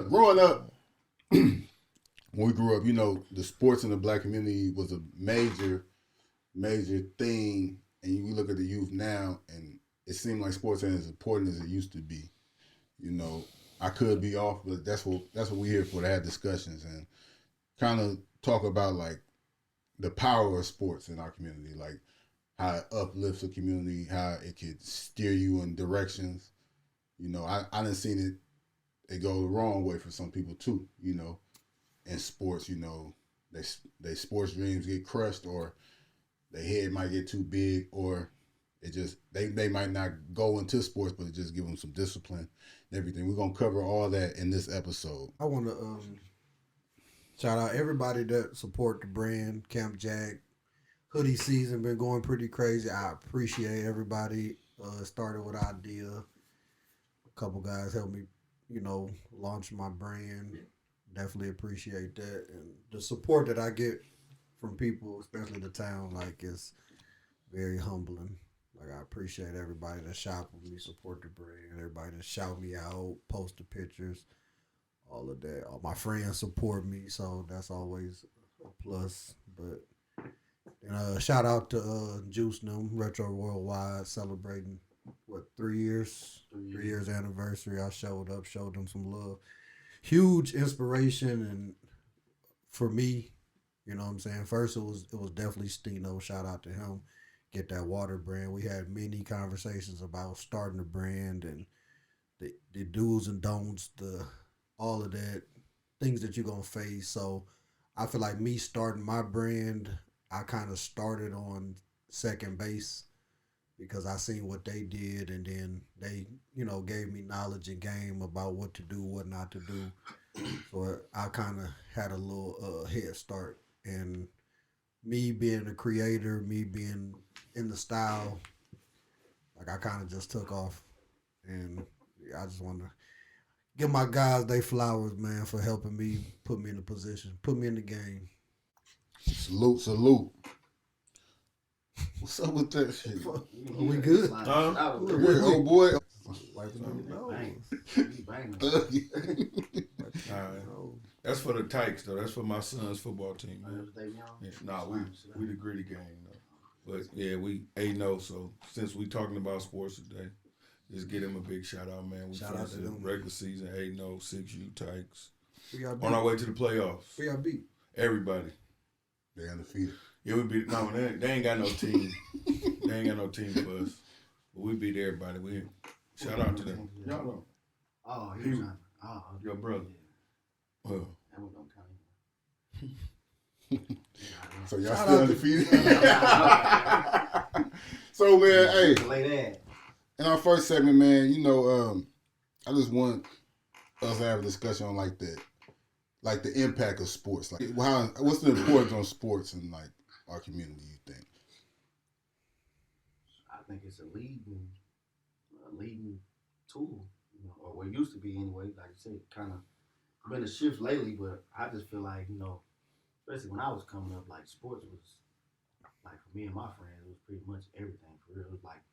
growing up, when we grew up, you know, the sports in the black community was a major thing. And you look at the youth now, and it seems like sports ain't as important as it used to be. You know, I could be off, but that's what we're here for, to have discussions and kind of talk about like the power of sports in our community, like how it uplifts a community, how it could steer you in directions. You know, I done seen it go the wrong way for some people too. You know, in sports, you know, they sports dreams get crushed, or their head might get too big, or it just they might not go into sports, but it just give them some discipline and everything. We're gonna cover all that in this episode. I want to shout out everybody that support the brand. camj hoodie season been going pretty crazy. I appreciate everybody. Started with an idea. A couple guys helped me, you know, launch my brand. Definitely appreciate that, and the support that I get from people, especially the town, like, is very humbling. Like, I appreciate everybody that shop with me, support the brand, everybody that shout me out, post the pictures, all of that. All my friends support me, so that's always a plus. But shout out to Juice Them, Retro Worldwide, celebrating, 3 years? 3 years anniversary. I showed up, showed them some love. Huge inspiration, and for me, you know what I'm saying? First, it was definitely Stino. Shout out to him. Get that water brand. We had many conversations about starting a brand and the do's and don'ts, all of that, things that you're going to face. So I feel like me starting my brand, I kind of started on second base because I seen what they did, and then they, you know, gave me knowledge and game about what to do, what not to do. So I kind of had a little head start. And me being a creator, me being in the style, like, I kind of just took off. And I just want to give my guys they flowers, man, for helping me, put me in a position, put me in the game. Salute. What's up with that shit? We good? Oh boy. Wiping on your nose. That's for the Tykes, though. That's for my son's football team. Yeah, we the gritty gang, though. But yeah, we 8-0. So since we talking about sports today, just give them a big shout out, man. We Shout out to them. Regular season 8-0, 6U Tykes. On our way to the playoffs. Who y'all beat? Everybody. They undefeated. Yeah, we beat. No, they ain't got no team. They ain't got no team for us. But we beat everybody. We shout out to them. Y'all know. Oh, Your brother. That one don't count anymore. So y'all still undefeated? So, man, hey. In our first segment, man, you know, I just want us to have a discussion on like the impact of sports. Like, what's the importance on sports in like our community, you think? I think it's a leading tool, you know, or what it used to be anyway. Like you said, kind of been a shift lately, but I just feel like, you know, especially when I was coming up, like, sports was, like, for me and my friends, it was pretty much everything, for real. It was like,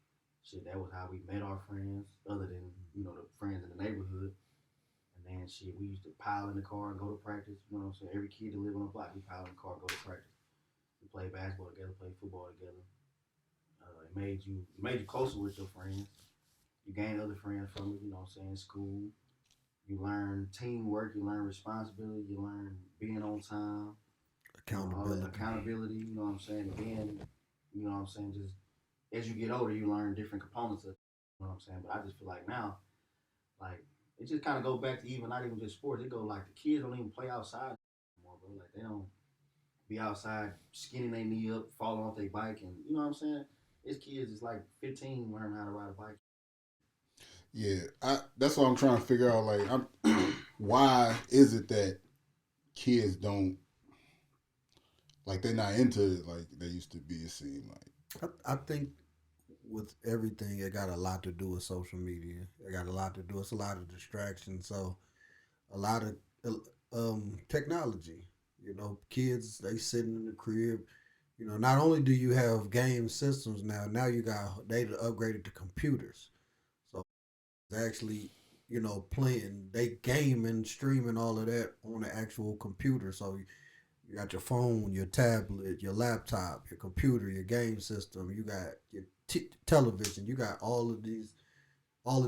shit, that was how we met our friends, other than, you know, the friends in the neighborhood. And then, shit, we used to pile in the car and go to practice, you know what I'm saying? Every kid that lived on the block, we pile in the car, go to practice. We played basketball together, played football together. It made you closer with your friends. You gained other friends from it, you know what I'm saying, school. You learn teamwork, you learn responsibility, you learn being on time. Accountability, you know what I'm saying? And then, you know what I'm saying, just as you get older, you learn different components of it, you know what I'm saying? But I just feel like now, like, it just kind of go back to even not even just sports. It go like the kids don't even play outside anymore, bro. Like, they don't be outside skinning their knee up, falling off their bike, and you know what I'm saying? It's kids is like 15 learning how to ride a bike. Yeah, that's what I'm trying to figure out. Like, why is it that kids don't, like, they're not into it like they used to be? It seemed like. I think with everything, it got a lot to do with social media. It got a lot to do. It's a lot of distractions. So, a lot of technology. You know, kids, they sitting in the crib. You know, not only do you have game systems now you got, they upgraded to computers. So it's actually playing, they gaming, streaming all of that on the actual computer. So you got your phone, your tablet, your laptop, your computer, your game system. You got your television. You got all of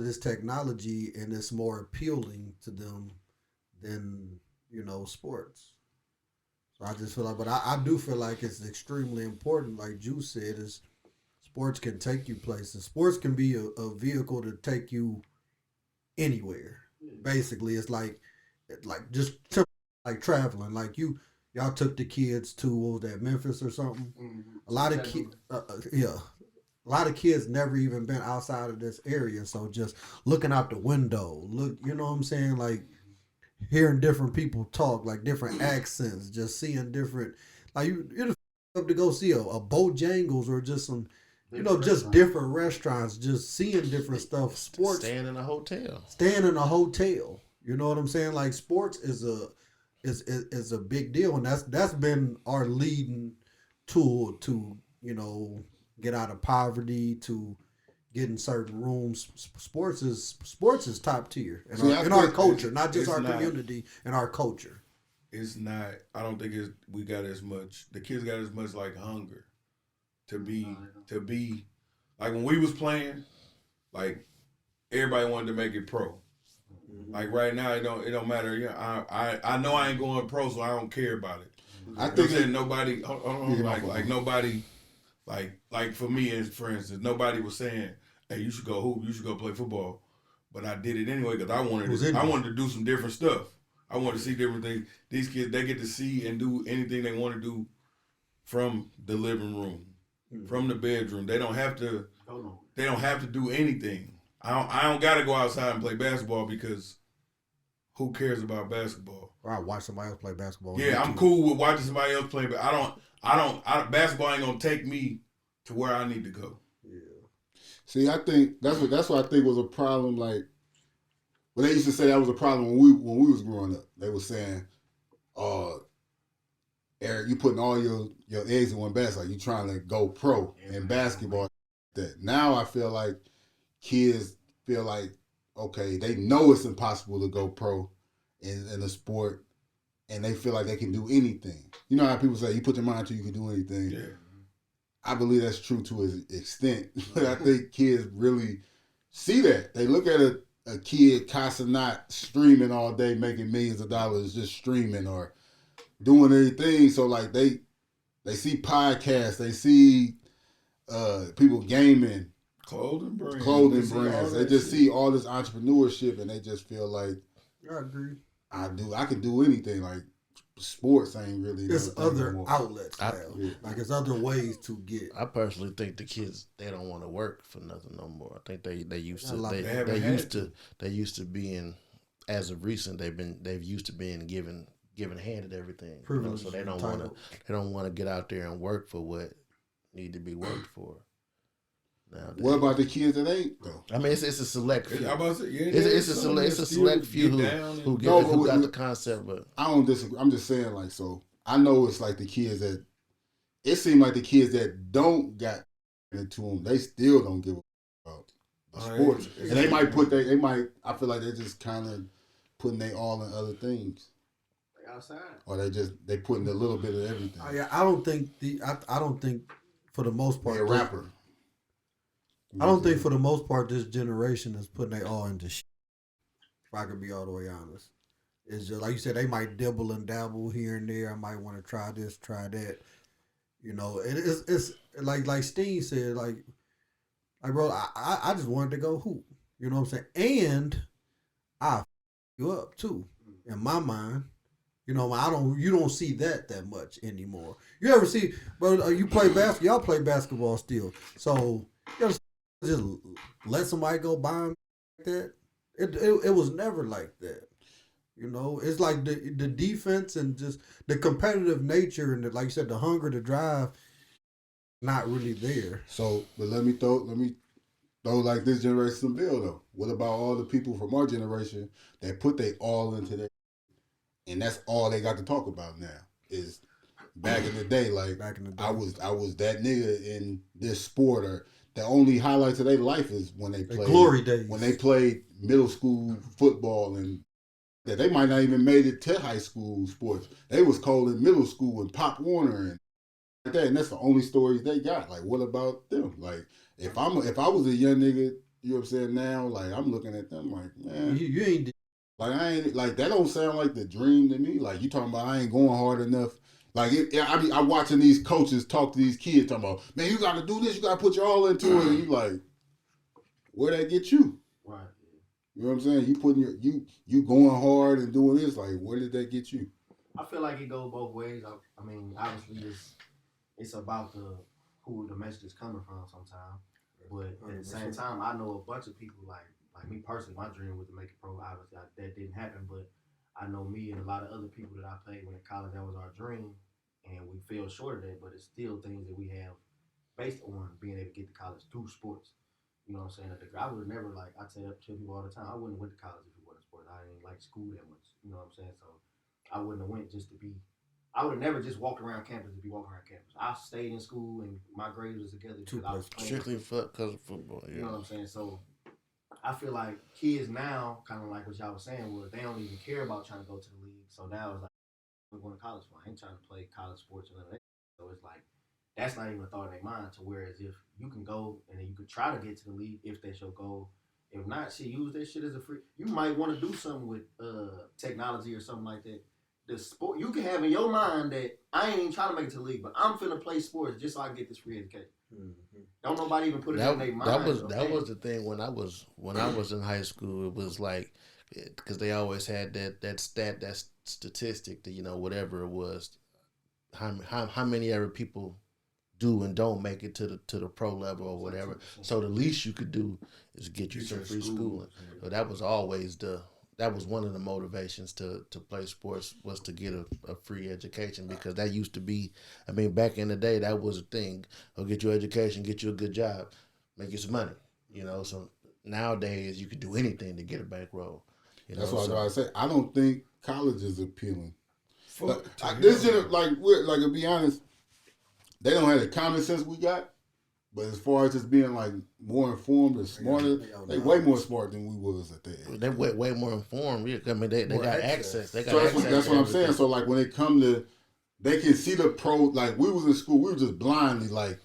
this technology, and it's more appealing to them than sports. So I just feel like, but I do feel like it's extremely important. Like Juice said, is sports can take you places. Sports can be a vehicle to take you anywhere. Basically, it's like just like traveling. Like y'all took the kids to, what was that, Memphis or something? Mm-hmm. A lot of kids, a lot of kids never even been outside of this area. So just looking out the window, you know what I'm saying? Like hearing different people talk, like different accents, just seeing different, like you're up to go see a Bojangles or just some, just different restaurants, just seeing different stuff. Sports, staying in a hotel. You know what I'm saying? Like sports is a big deal, and that's been our leading tool to get out of poverty, to get in certain rooms. Sports is top tier in our culture, not just our community, in our culture. It's not. I don't think we got as much. The kids got as much like hunger to be like when we was playing. Like everybody wanted to make it pro. Like right now, it don't matter. Yeah, I know I ain't going pro, so I don't care about it. I think that nobody. Like nobody. Like for me, as for instance, nobody was saying, "Hey, you should go hoop. You should go play football." But I did it anyway because I wanted to do some different stuff. I want to see different things. These kids, they get to see and do anything they want to do from the living room, from the bedroom. They don't have to. They don't have to do anything. I don't got to go outside and play basketball because who cares about basketball? Or I watch somebody else play basketball. Yeah, I'm cool with watching somebody else play, but I don't. Basketball ain't gonna take me to where I need to go. Yeah. See, I think that's what I think was a problem. Like, well, they used to say that was a problem when we was growing up. They were saying, Eric, you putting all your eggs in one basket. Like you trying to go pro in basketball. That now I feel like kids feel like, okay, they know it's impossible to go pro in a sport, and they feel like they can do anything. You know how people say, you put your mind to, you can do anything. Yeah. I believe that's true to an extent. But I think kids really see that. They look at a kid not streaming all day, making millions of dollars just streaming or doing anything. So like they see podcasts, they see people gaming, clothing brands. They just see all this entrepreneurship, and they just feel like, I agree. I can do anything. Like sports ain't really. There's other outlets now. Like it's other ways to get. I personally think the kids, they don't want to work for nothing no more. I think they used to being, as of recent, they've used to being given handed everything. So they don't want to get out there and work for what need to be worked for. Nowadays. What about the kids that ain't though? I mean, it's a select few. It's a select few who got the concept, but I don't disagree. I'm just saying, like, so I know it's like the kids that it seems like the kids that don't got into them, they still don't give a about the sports, and they might I feel like they're just kind of putting they all in other things. Outside, or they putting a little bit of everything. I don't think for the most part, a rapper. I don't think for the most part this generation is putting they all into shit. If I could be all the way honest, it's just like you said, they might dibble and dabble here and there. I might want to try this, try that. It's like Steen said, like bro, I just wanted to go hoop. You know what I'm saying? And I you up too in my mind. You don't see that much anymore. You ever see, bro? You play basketball. Y'all play basketball still. So you just let somebody go by him like that. It was never like that. It's like the defense and just the competitive nature and like you said, the hunger, the drive, not really there. So, but let me throw like this generation some bill though. What about all the people from our generation that put they all into their, and that's all they got to talk about now is back in the day, like I was that nigga in this sport, or the only highlights of their life is when they played glory days. When they played middle school football, and that they might not even made it to high school sports. They was cold in middle school and Pop Warner and like that, and that's the only stories they got. Like, what about them? Like, if I was a young nigga, you know what I'm saying, now, like, I'm looking at them like, man, you ain't like, I ain't, like, that don't sound like the dream to me. Like, you talking about I ain't going hard enough. Like, I'm watching these coaches talk to these kids talking about, man, you got to do this, you got to put your all into it, and you like, where that get you? Right. You know what I'm saying? You putting you going hard and doing this, like, where did that get you? I feel like it goes both ways. I mean, obviously, it's about who the message is coming from sometimes. But at the same time, I know a bunch of people like me personally. My dream was to make it pro. Obviously, that didn't happen. But I know me and a lot of other people that I played when in college, that was our dream, and we fell short of that. But it's still things that we have based on being able to get to college through sports. You know what I'm saying? I would have never, like, I tell people all the time, I wouldn't have went to college if it wasn't sports. I didn't like school that much. You know what I'm saying? So I wouldn't have went just to be. I would have never just walked around campus to be walking around campus. I stayed in school and my grades was together because I was playing. Strictly because of football. Yeah. You know what I'm saying? So I feel like kids now, kind of like what y'all was saying, was they don't even care about trying to go to the league. So now it's like, I'm going to college for. I ain't trying to play college sports or nothing. So it's like, that's not even a thought in their mind. To whereas if you can go and then you can try to get to the league if that's your goal. If not, use that shit as a free. You might want to do something with technology or something like that. The sport you can have in your mind that I ain't even trying to make it to the league, but I'm finna play sports just so I can get this free education. Mm-hmm. Don't nobody even put it in their mind. That was the thing when I was in high school. It was like, because they always had that statistic that, you know, whatever it was, how many ever people do and don't make it to the pro level or whatever. So the least you could do is get you some free schooling. So that was always that was one of the motivations to play sports, was to get a free education, because that used to be, I mean, back in the day, that was a thing. Go get your education, get you a good job, make you some money, you know. So nowadays you can do anything to get a bankroll. That's what I was about to say. I don't think college is appealing. To be honest, they don't have the common sense we got. But as far as just being like more informed and smarter, they way more smart than we was at that age. They're way more informed. I mean, they got access. They got access. That's what I'm saying. So like when they come to, they can see the pro. Like we was in school, we were just blindly like,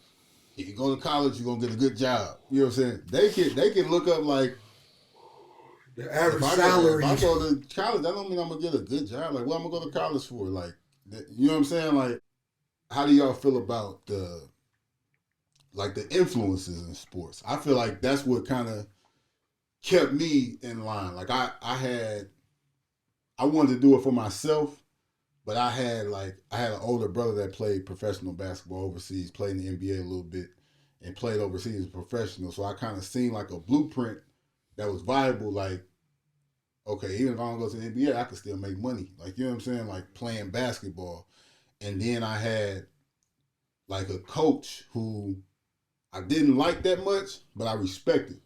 if you go to college, you're gonna get a good job. You know what I'm saying? They can look up like the average salary. If I go to college, that don't mean I'm gonna get a good job. Like, what I'm gonna go to college for? Like, you know what I'm saying? Like, how do y'all feel about the influences in sports? I feel like that's what kind of kept me in line. Like I wanted to do it for myself, but I had an older brother that played professional basketball overseas, played in the NBA a little bit, and played overseas as a professional. So I kind of seen like a blueprint that was viable. Like, okay, even if I don't go to the NBA, I can still make money. Like, you know what I'm saying? Like playing basketball. And then I had like a coach who I didn't like that much, but I respected.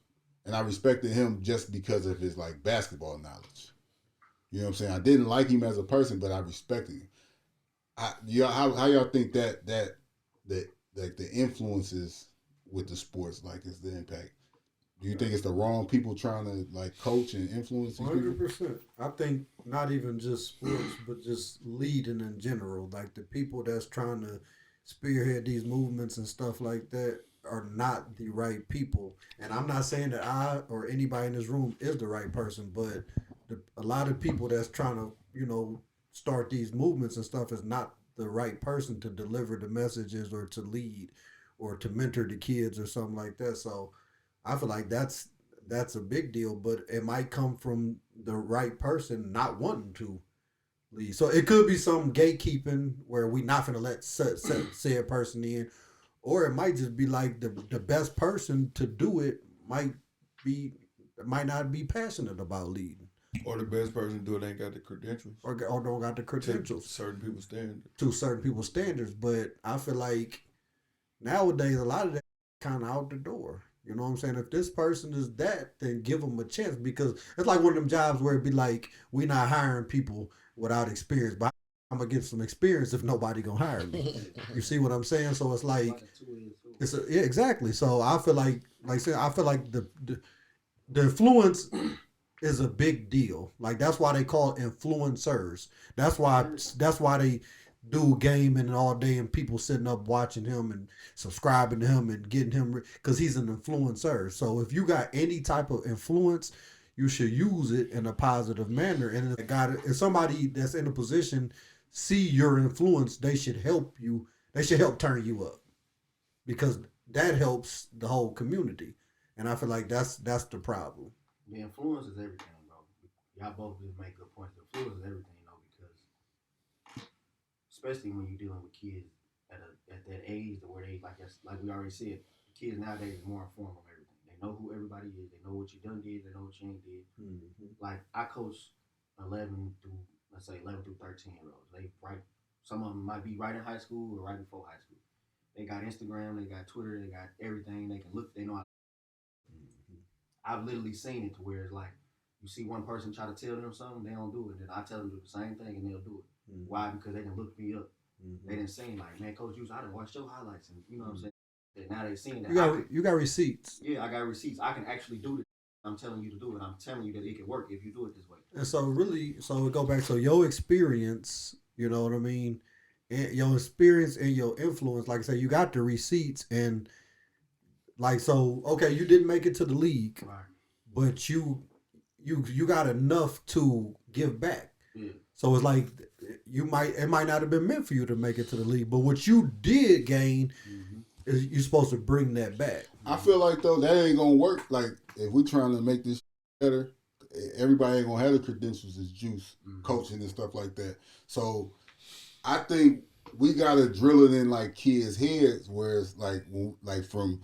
And I respected him just because of his like basketball knowledge. You know what I'm saying? I didn't like him as a person, but I respected him. How y'all think that the influences with the sports, like, is the impact? Do you think it's the wrong people trying to like coach and influence these 100%. I think not even just sports, but just leading in general. Like the people that's trying to spearhead these movements and stuff like that are not the right people. And I'm not saying that I or anybody in this room is the right person, but a lot of people that's trying to, you know, start these movements and stuff is not the right person to deliver the messages or to lead or to mentor the kids or something like that. So I feel like that's a big deal, but it might come from the right person not wanting to lead. So it could be some gatekeeping where we not going to let said person in. Or it might just be like the best person to do it might not be passionate about leading. Or the best person to do it ain't got the credentials. Or don't got the credentials. To certain people's standards. To certain people's standards. But I feel like nowadays a lot of that kind of out the door. You know what I'm saying? If this person is that, then give them a chance. Because it's like one of them jobs where it'd be like, we're not hiring people without experience. But I'm gonna get some experience if nobody gonna hire me. You see what I'm saying? So it's like yeah, exactly. So I feel like I said, I feel like the influence is a big deal. Like that's why they call influencers. That's why they do gaming all day and people sitting up watching him and subscribing to him and getting him because he's an influencer. So if you got any type of influence, you should use it in a positive manner. And if somebody that's in a position see your influence, they should help you. They should help turn you up because that helps the whole community. And I feel like that's the problem. The influence is everything, bro. Y'all both just make good points. The influence is everything, though, because especially when you're dealing with kids at that age, where they like we already said, kids nowadays are more informed on everything. They know who everybody is. They know what you done did. They know what you ain't did. Mm-hmm. Like I coach 11 through 13-year-olds. Some of them might be right in high school or right before high school. They got Instagram, they got Twitter, they got everything. They can look. They know. I've literally seen it to where it's like you see one person try to tell them something, they don't do it. Then I tell them to do the same thing and they'll do it. Mm-hmm. Why? Because they can look me up. Mm-hmm. They didn't say like, man, Coach Juice, I done watched your highlights, and you know what I'm saying. And now they seeing that you got receipts. Yeah, I got receipts. I can actually do it. I'm telling you to do it. I'm telling you that it can work if you do it this way. And so really, so go back. So your experience, you know what I mean, and your experience and your influence. Like I say, you got the receipts and. Like so, okay, you didn't make it to the league, right. But you got enough to give back. Yeah. So it's like it might not have been meant for you to make it to the league, but what you did gain is you're supposed to bring that back. I feel like though that ain't gonna work. Like if we're trying to make this better, everybody ain't gonna have the credentials as Juice, coaching and stuff like that. So I think we gotta drill it in like kids' heads, where it's like from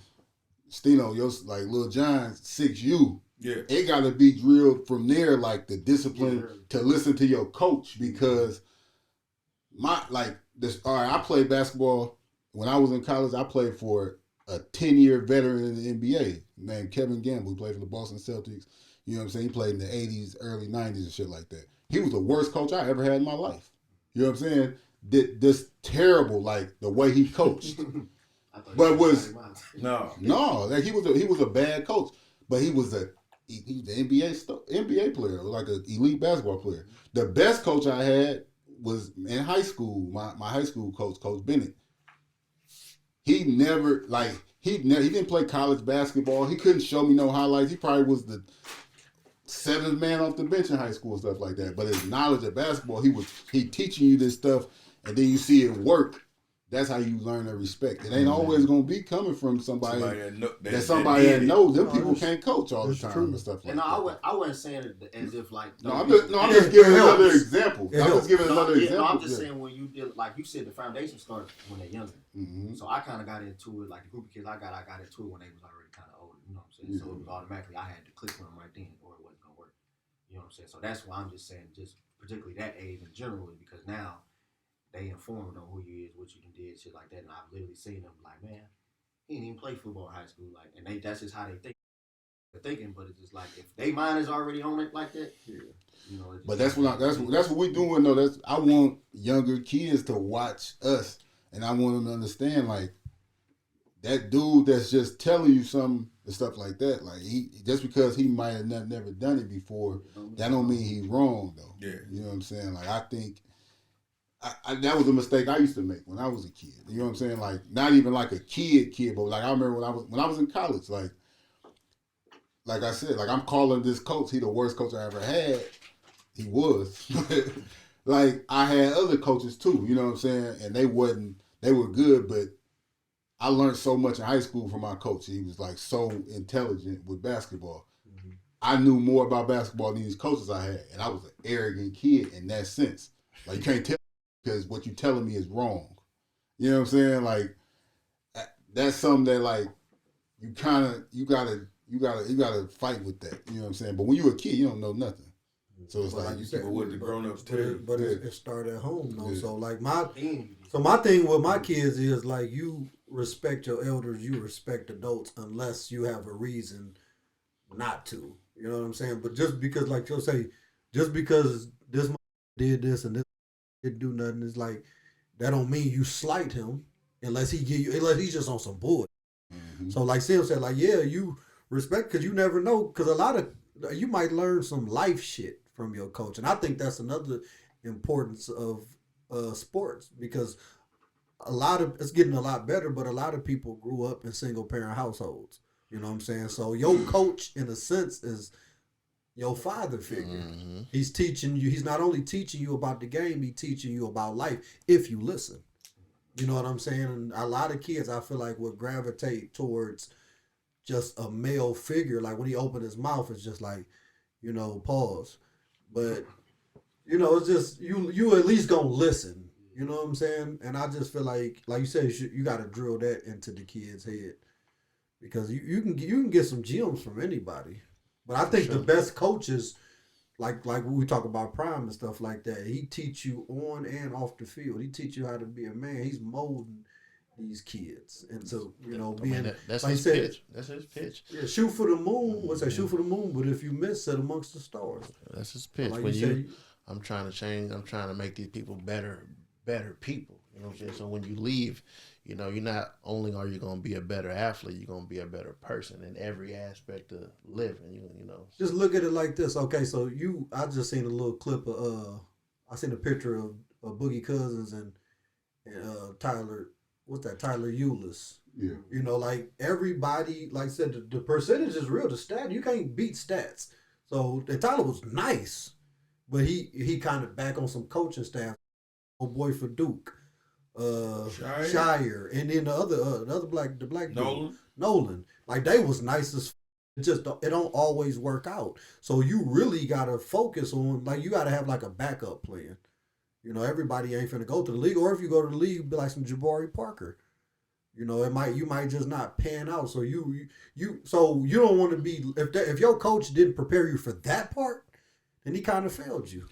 Stino, like Lil John, 6U. Yeah. It got to be drilled from there, like the discipline to listen to your coach, because I played basketball when I was in college. I played for a 10-year veteran in the NBA named Kevin Gamble, who played for the Boston Celtics. You know what I'm saying? He played in the 80s, early 90s and shit like that. He was the worst coach I ever had in my life. You know what I'm saying? This terrible, like the way he coached. But like he was a bad coach, but he was the NBA player, like an elite basketball player. The best coach I had was in high school. My high school coach, Coach Bennett. He didn't play college basketball. He couldn't show me no highlights. He probably was the 7th man off the bench in high school and stuff like that. But his knowledge of basketball, he teaching you this stuff, and then you see it work. That's how you learn to respect. It ain't always gonna be coming from somebody that knows. Them people can't coach all the time and stuff like that. I wasn't saying it as if like. I'm just giving another example. I'm just saying when you did, like you said, the foundation started when they're younger. Mm-hmm. So I kind of got into it, like the group of kids I got into it when they was already kind of older. You know what I'm saying? Mm-hmm. So it was automatically I had to click with them right then, or it wasn't gonna work. You know what I'm saying? So that's why I'm just saying, just particularly that age in general, because now. They informed on who you is, what you did, shit like that. And I've literally seen them like, man, he didn't even play football in high school. Like, and that's just how they think. They're thinking, but it's just like if they mind is already on it like that, yeah. You know. But that's what we doing though. I want younger kids to watch us, and I want them to understand like that dude that's just telling you something and stuff like that. Like just because he might have never done it before, that don't mean he's wrong though. Yeah. You know what I'm saying? Like I think. That was a mistake I used to make when I was a kid. You know what I'm saying? Like not even like a kid, but like I remember when I was in college. Like I said, like I'm calling this coach. He the worst coach I ever had. He was. Like I had other coaches too. You know what I'm saying? And they were good, but I learned so much in high school from my coach. He was like so intelligent with basketball. Mm-hmm. I knew more about basketball than these coaches I had, and I was an arrogant kid in that sense. Like you can't tell. Because what you telling me is wrong. You know what I'm saying? Like that's something that like you gotta fight with that. You know what I'm saying? But when you're a kid, you don't know nothing. So it's like you said, what the grown ups tell you. But it started at home though. Yeah. So like my thing with my kids is like you respect your elders, you respect adults unless you have a reason not to. You know what I'm saying? But just because like you'll say, just because this did this and this didn't do nothing. It's like that don't mean you slight him unless he's just on some bull. Mm-hmm. So like Sim said, like you respect because you never know because a lot of you might learn some life shit from your coach, and I think that's another importance of sports because it's getting a lot better, but a lot of people grew up in single parent households. You know what I'm saying? So your coach, in a sense, is your father figure. Mm-hmm. He's teaching you. He's not only teaching you about the game, he's teaching you about life if you listen. You know what I'm saying? And a lot of kids, I feel like, would gravitate towards just a male figure. Like when he opened his mouth, it's just like, pause. But, it's just, you at least gonna listen. You know what I'm saying? And I just feel like you said, you got to drill that into the kid's head. Because you can get some gems from anybody. But I think the best coaches, like when we talk about Prime and stuff like that, he teach you on and off the field. He teach you how to be a man. He's molding these kids into, being that's like his pitch. That's his pitch. Yeah, shoot for the moon. What's that? Shoot for the moon. But if you miss, sit amongst the stars. That's his pitch. Like I'm trying to change. I'm trying to make these people better people. You know what I'm saying? So when you leave, you're not only are you going to be a better athlete, you're going to be a better person in every aspect of living. Just look at it like this. Okay, so I just seen a little clip of I seen a picture of Boogie Cousins and Tyler. What's that? Tyler Eulis. Yeah. Like everybody, like I said, the percentage is real. The stat, you can't beat stats. So and Tyler was nice, but he kind of back on some coaching staff. Old boy for Duke. Shire, and then the other black dude, Nolan, like they was nice as it just it don't always work out. So you really gotta focus on you gotta have like a backup plan. Everybody ain't finna go to the league, or if you go to the league, be like some Jabari Parker. You might just not pan out. So you don't want to be if your coach didn't prepare you for that part, then he kind of failed you.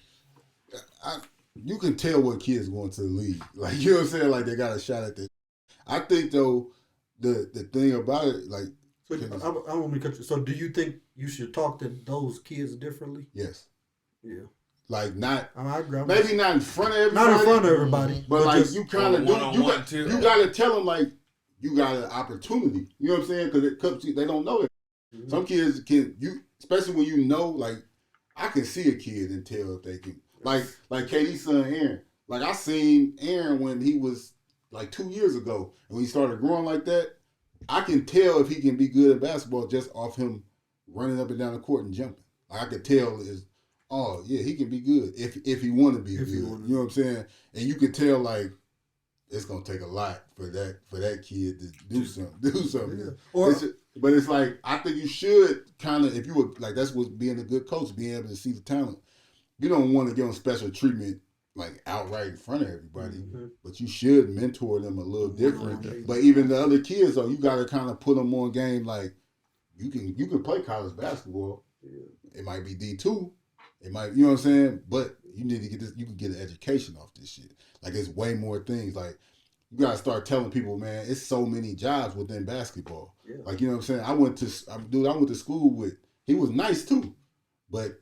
You can tell what kids going to the league. Like, you know what I'm saying? Like, they got a shot at this. I think, though, the thing about it, like... So, I want to cut you. So, do you think you should talk to those kids differently? Yes. Yeah. Like, not... maybe not in front of everybody. Not in front of everybody. But like, you kind of do... You got to tell them, like, you got an opportunity. You know what I'm saying? Because they don't know it. Mm-hmm. Some kids especially when like, I can see a kid and tell if they can... Like KD's son Aaron. Like I seen Aaron when he was like 2 years ago, and when he started growing like that, I can tell if he can be good at basketball just off him running up and down the court and jumping. Like I could tell he can be good if he want to be good. You know what I'm saying? And you could tell like it's gonna take a lot for that kid to do something. Yeah. But it's like I think you should kind of if you were like that's what being a good coach, being able to see the talent. You don't want to give them special treatment like outright in front of everybody, but you should mentor them a little different. But even the other kids, though, you got to kind of put them on game. Like you can play college basketball. Yeah. It might be D2. It might, you know what I'm saying. But you need to get this. You can get an education off this shit. Like it's way more things. Like you got to start telling people, man, it's so many jobs within basketball. Yeah. Like you know what I'm saying. I went to school with. He was nice too, but.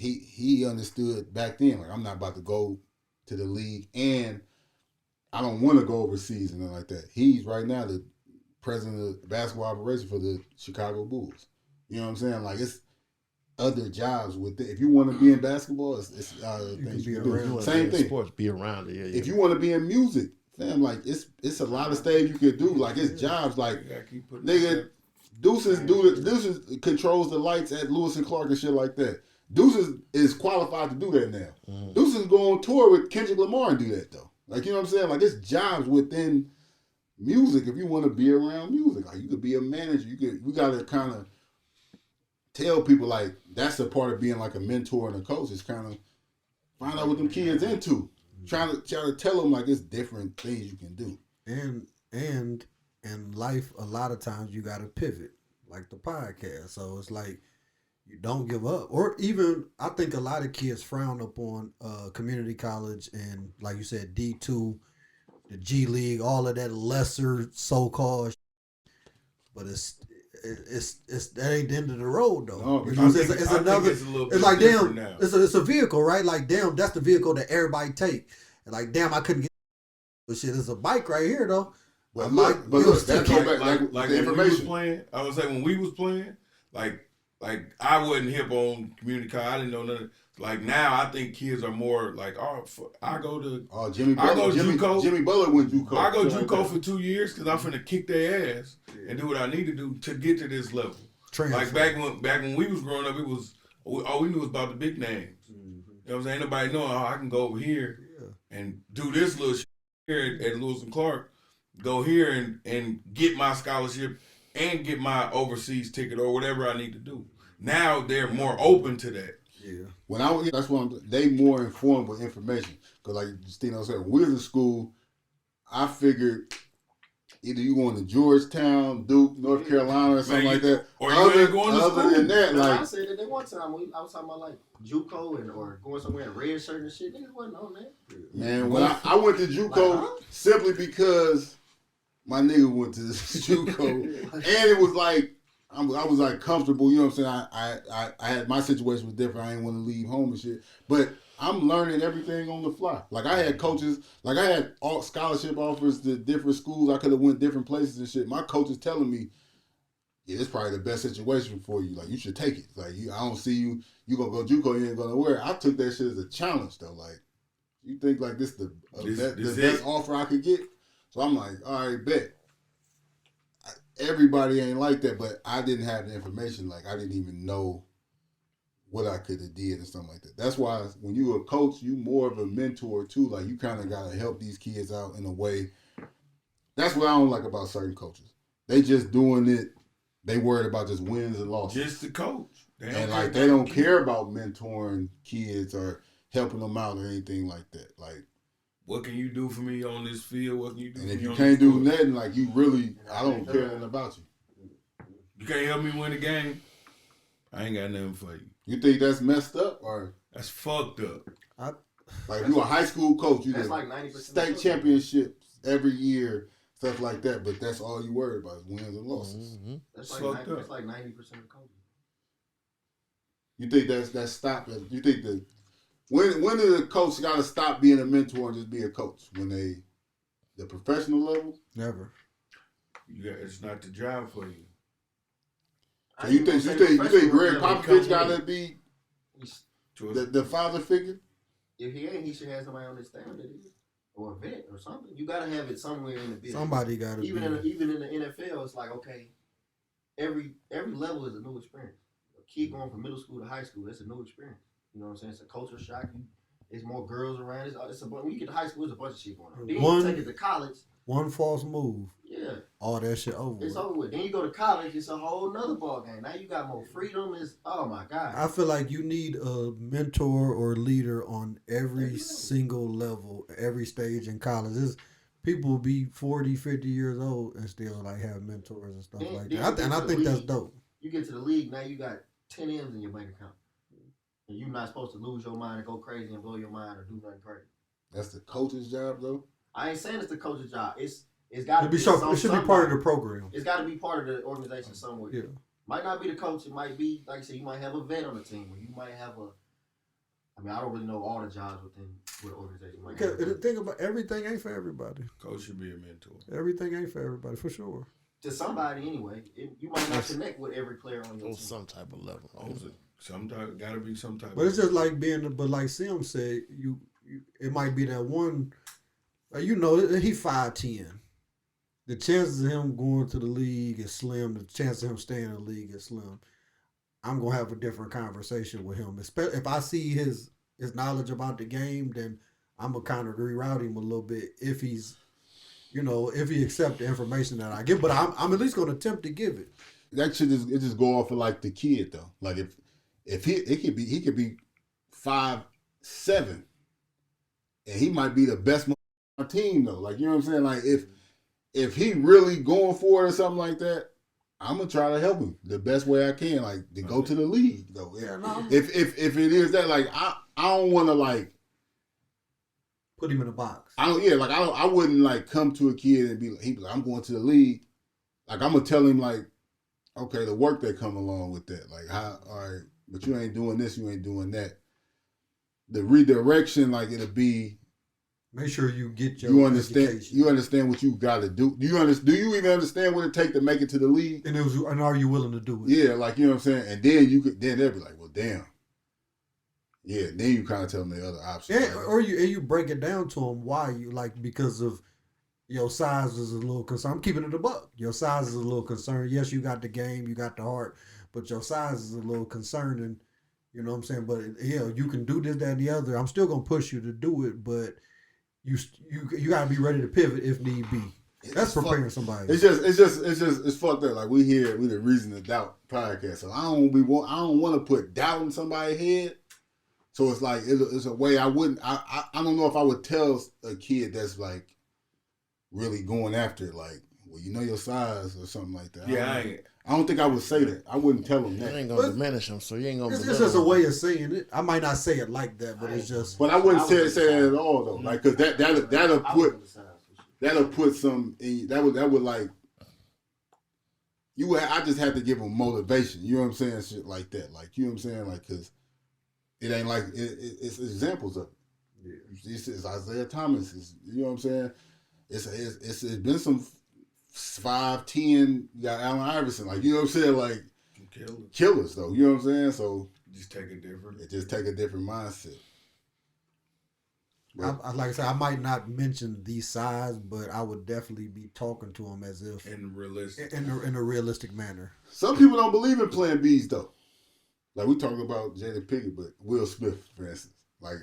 He understood back then, like, I'm not about to go to the league, and I don't want to go overseas and nothing like that. He's right now the president of basketball operations for the Chicago Bulls. You know what I'm saying? Like, it's other jobs with it. If you want to be in basketball, it's other things you can do. Same thing. Sports, be around it. Yeah. If you want to be in music, fam, like, it's a lot of stuff you could do. Like, it's jobs. Like, nigga, Deuces controls the lights at Lewis and Clark and shit like that. Deuces is qualified to do that now. Mm. Deuces go on tour with Kendrick Lamar and do that though. Like you know what I'm saying? Like it's jobs within music if you want to be around music. Like you could be a manager. We gotta kind of tell people like that's a part of being like a mentor and a coach. Is kind of find out what them kids into. Try to tell them like it's different things you can do. And in life, a lot of times you gotta pivot, like the podcast. So it's like. You don't give up. Or even, I think a lot of kids frown upon community college and, like you said, D2, the G League, all of that lesser so-called but that ain't the end of the road, though. No, it's like, damn, it's a vehicle, right? Like, damn, that's the vehicle that everybody take. And like, damn, I couldn't get shit. It's a bike right here though. But look, that's like when we was playing. I would say when we was playing, like I wasn't hip on community college. I didn't know nothing. Like now, I think kids are more like, I go to Jimmy Butler. Jimmy Butler went JUCO. I go JUCO for 2 years because I'm finna kick their ass and do what I need to do to get to this level. Transfer. Like back when we was growing up, it was all we knew was about the big names. Mm-hmm. You know what I'm saying? Ain't nobody knowing I can go over here and do this little shit here at Lewis and Clark, go here and get my scholarship and get my overseas ticket or whatever I need to do. Now they're more open to that. Yeah. When I was, that's what they more informed with information. Because like Justino said, when we was in school, I figured either you going to Georgetown, Duke, North Carolina, or something like that. Or you ain't going to school. Other than that, like I said that one time I was talking about like JUCO or going somewhere in red shirt and shit. Niggas wasn't on that. Man, when I went to JUCO simply because my nigga went to JUCO, and it was like I was like comfortable. You know what I'm saying? I had my situation was different. I didn't want to leave home and shit, but I'm learning everything on the fly. Like I had coaches, like I had all scholarship offers to different schools. I could have went different places and shit. My coach is telling me, yeah, it's probably the best situation for you. Like you should take it. Like I don't see you gonna go JUCO, you ain't going nowhere. I took that shit as a challenge though. Like you think like this the best offer I could get? So I'm like, all right, bet. Everybody ain't like that, but I didn't have the information. Like I didn't even know what I could have did and something like that. That's why when you a coach, you more of a mentor too. Like you kind of got to help these kids out in a way. That's what I don't like about certain coaches. They just doing it. They worried about just wins and losses. Just the coach. They don't care about mentoring kids or helping them out or anything like that. Like, what can you do for me on this field? What can you do? And if you can't do nothing, like you really, I don't care nothing about you. You can't help me win the game. I ain't got nothing for you. You think that's messed up or that's fucked up? Like you a high school coach, you that's do like 90% state championships every year, stuff like that. But that's all you worry about is wins and losses. Mm-hmm. That's like 90% of coaches. You think that's stopped? You think that when did the coach got to stop being a mentor and just be a coach? When the professional level? Never. It's not the job for you. So you think Greg Popovich got to be the father figure? If he ain't, he should have somebody on his staff that is, or a vet or something. You got to have it somewhere in the business. Somebody got to. Even in the NFL, it's like okay, every level is a new experience. A kid going from middle school to high school, that's a new experience. You know what I'm saying? It's a culture shock. There's more girls around. When you get to high school, there's a bunch of shit going on. Then you take it to college. One false move. Yeah. All that shit over. It's over with. Then you go to college, it's a whole nother ball game. Now you got more freedom. Oh my God. I feel like you need a mentor or leader on every single level, every stage in college. People be 40, 50 years old and still like have mentors and stuff like that. And I think that's dope. You get to the league, now you got 10 M's in your bank account. And you're not supposed to lose your mind and go crazy and blow your mind or do nothing crazy. That's the coach's job, though? I ain't saying it's the coach's job. It's got to be. It should be part of the program. It's got to be part of the organization somewhere. Yeah. Might not be the coach. It might be, like I said, you might have a vet on the team. Or you might have I don't really know all the jobs within what organization might have. The thing about everything ain't for everybody. Coach should be a mentor. Everything ain't for everybody, for sure. To somebody anyway. You might not connect with every player on your team. Some type of level. Gotta be some type. But it's just like but like Sim said, it might be that one. He 5'10". The chances of him going to the league is slim. The chance of him staying in the league is slim. I'm gonna have a different conversation with him. Especially if I see his knowledge about the game, then I'm gonna kind of reroute him a little bit if he's, if he accepts the information that I give. But I'm at least gonna attempt to give it. That should just go off of like the kid though. Like if he could be 5'7", and he might be the best on our team though. Like you know what I'm saying? Like if he really going for it or something like that, I'm gonna try to help him the best way I can. Like to go to the league though. If it is that, like I don't want to like put him in a box. I wouldn't like come to a kid and he'd be like, I'm going to the league. Like I'm gonna tell him like, okay, the work that come along with that. Like all right, but you ain't doing this, you ain't doing that. The redirection, like it'll be Make sure you get your you understand. education. You understand what you got to do. Do you even understand what it takes to make it to the league? And are you willing to do it? Yeah, like you know what I'm saying. And then they'll be like, well, damn. Yeah, then you kind of tell them the other options. Yeah, or you break it down to them why you like because of your size is a little concern. I'm keeping it a buck. Your size is a little concern. Yes, you got the game, you got the heart, but your size is a little concerning. You know what I'm saying? But yeah, you can do this, that, and the other. I'm still gonna push you to do it, but you gotta be ready to pivot if need be. That's preparing somebody. It's fucked up. Like we the Reason to Doubt podcast. So I don't want to put doubt in somebody's head. So it's like it's a way I don't know if I would tell a kid that's like really going after it, like, well, you know your size or something like that. Yeah, I don't think I would say that. I wouldn't tell them that. You ain't gonna diminish them, so you ain't gonna. It's just a way of saying it. I might not say it like that, but it's just. But I wouldn't say that at all though, like, cause that'll put some in, that would like. I just have to give them motivation. You know what I'm saying? Shit like that, like you know what I'm saying, like, cause it ain't like it's examples of it. Yeah. It's Isaiah Thomas. You know what I'm saying? It's been some 5'10". You got Allen Iverson. Like you know what I'm saying? Like killers though. You know what I'm saying? So just take a different mindset. Like I said, I might not mention the size, but I would definitely be talking to them as if in a realistic manner. Some people don't believe in Plan Bs though. Like we talking about Jada Pinkett, but Will Smith, for instance. Like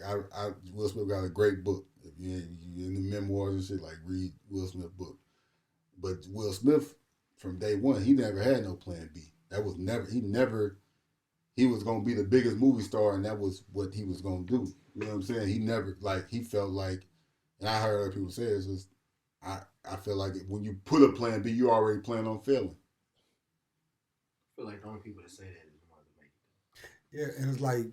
Will Smith got a great book. If you're in the memoirs and shit, like read Will Smith book. But Will Smith, from day one, he never had no Plan B. That was he was gonna be the biggest movie star, and that was what he was gonna do. You know what I'm saying? He never he felt like, and I heard other people say it's just, I feel like when you put a Plan B, you already plan on failing. I feel like the only people that say that is the ones that make it. Yeah, and it's like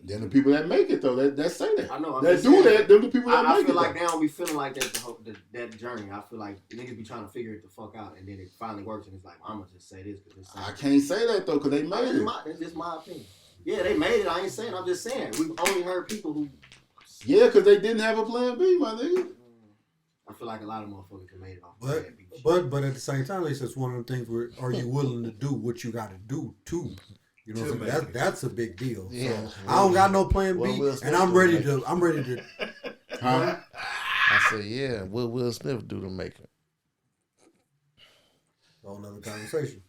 then the people that make it though, that say that. I know. That do that. They're the people that make it. I feel like they don't be feeling like that journey. I feel like niggas be trying to figure it the fuck out, and then it finally works, and it's like, I'm gonna just say this because I can't say that though, because they made it. That's just my opinion. Yeah, they made it. I ain't saying. I'm just saying. We've only heard people who. Yeah, because they didn't have a Plan B, my nigga. I feel like a lot of motherfuckers can make it off Plan B. But at the same time, it's one of the things where are you willing to do what you got to do too? You know what I'm saying? That's a big deal. Yeah. So I don't got no Plan B, and I'm ready to. Huh? I said, yeah. What Will Smith do to make it? Whole another conversation.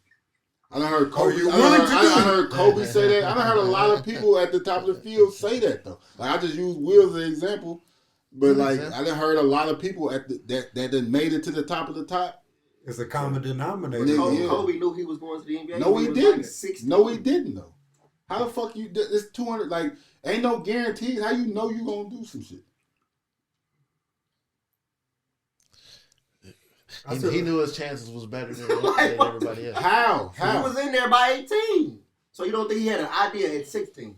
I done heard Kobe. I heard Kobe say that. I done heard a lot of people at the top of the field say that though. Like I just use Will as an example, but like I done heard a lot of people that done made it to the top of the top. It's a common denominator. Kobe knew he was going to the NBA. No, he didn't. No, he didn't though. How the fuck you? It's 200. Like ain't no guarantees. How you know you gonna do some shit? He knew his chances was better than everybody else. How? He was in there by 18. So you don't think he had an idea at 16?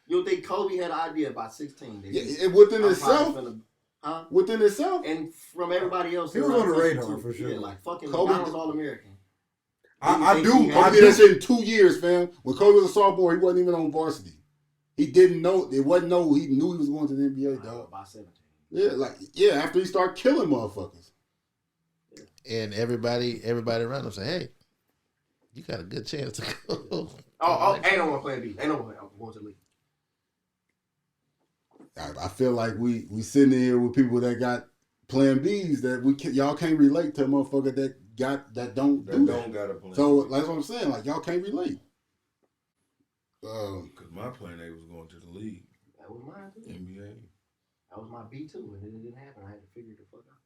You don't think Kobe had an idea by 16? Yeah, within itself. Huh? Within itself. And from everybody else. He was on the radar for sure. Yeah, like fucking Kobe, McDonald's All-American. I do. Kobe did that shit in 2 years, fam. When Kobe was a sophomore, he wasn't even on varsity. He didn't know. It wasn't no. He knew he was going to the NBA, dog. By 17. Yeah, after he started killing motherfuckers. And everybody around him say, "Hey, you got a good chance to go." Ain't no one playing B. Ain't no one going to the league. I feel like we sitting here with people that got Plan Bs that y'all can't relate to a motherfucker that don't got a plan. So that's what I'm saying. Like y'all can't relate. Because my Plan A was going to the league. That was mine too. NBA. That was my B too, and it didn't happen. I had to figure the fuck out.